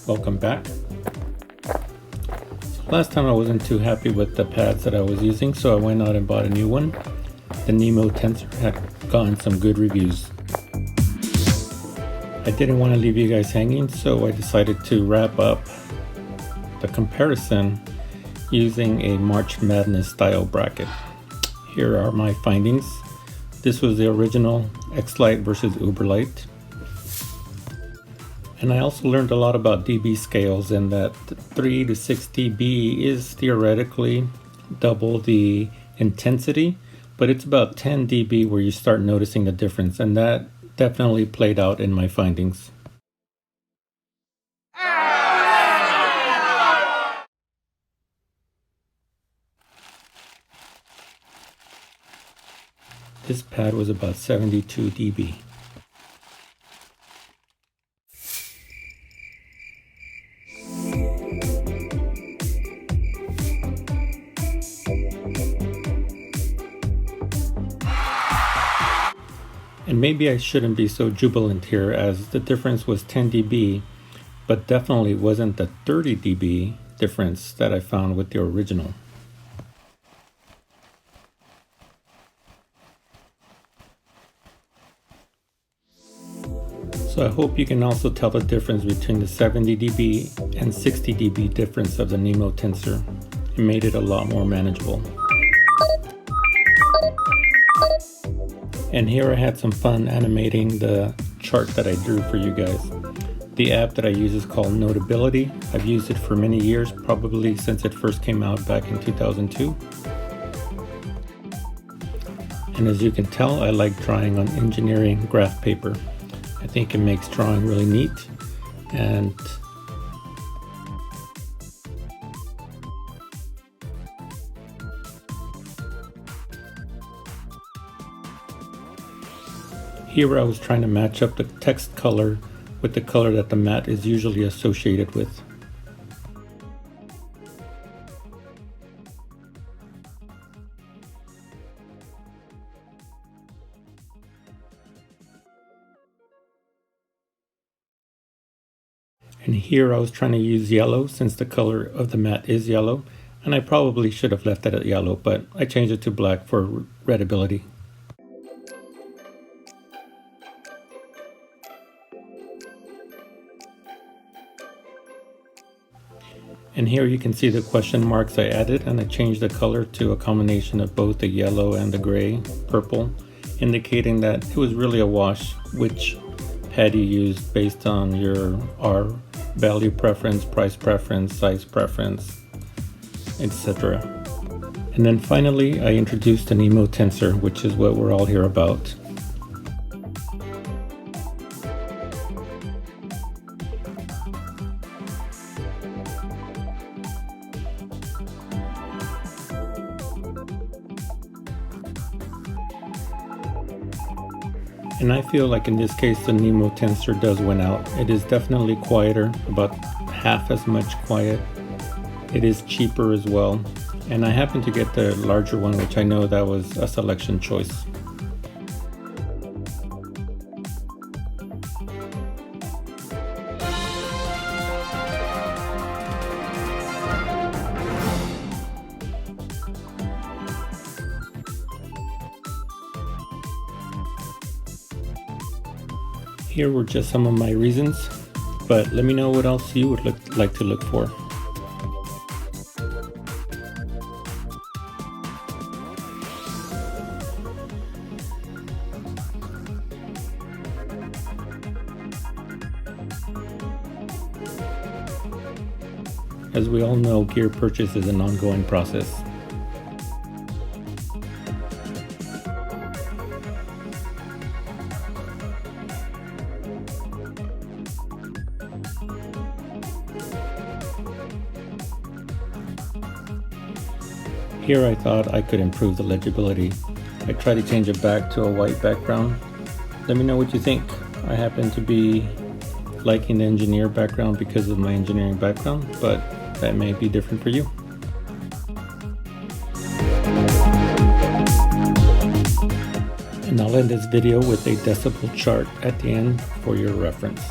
welcome back. Last time I wasn't too happy with the pads that I was using, so I went out and bought a new one. The Nemo Tensor had gotten some good reviews. I didn't want to leave you guys hanging, so I decided to wrap up the comparison using a March Madness style bracket. Here are my findings. This was the original XLite versus UberLite. And I also learned a lot about dB scales, and that 3 to 6 dB is theoretically double the intensity, but it's about 10 dB where you start noticing the difference, and that definitely played out in my findings. This pad was about 72 dB. And maybe I shouldn't be so jubilant here, as the difference was 10 dB, but definitely wasn't the 30 dB difference that I found with the original. So I hope you can also tell the difference between the 70 dB and 60 dB difference of the Nemo Tensor. It made it a lot more manageable. And here I had some fun animating the chart that I drew for you guys. The app that I use is called Notability. I've used it for many years, probably since it first came out back in 2002. And as you can tell, I like drawing on engineering graph paper. I think it makes drawing really neat, and here I was trying to match up the text color with the color that the mat is usually associated with. And here I was trying to use yellow, since the color of the mat is yellow, and I probably should have left it at yellow, but I changed it to black for readability. And here you can see the question marks I added, and I changed the color to a combination of both the yellow and the gray, purple, indicating that it was really a wash which pad you used based on your R value preference, price preference, size preference, etc. And then finally I introduced the Nemo Tensor, which is what we're all here about. And I feel like in this case the Nemo Tensor does win out. It is definitely quieter, about half as much quiet. It is cheaper as well. And I happened to get the larger one, which I know that was a selection choice. Here were just some of my reasons, but let me know what else you would like to look for. As we all know, gear purchase is an ongoing process. Here I thought I could improve the legibility. I tried to change it back to a white background. Let me know what you think. I happen to be liking the engineer background because of my engineering background, but that may be different for you. And I'll end this video with a decibel chart at the end for your reference.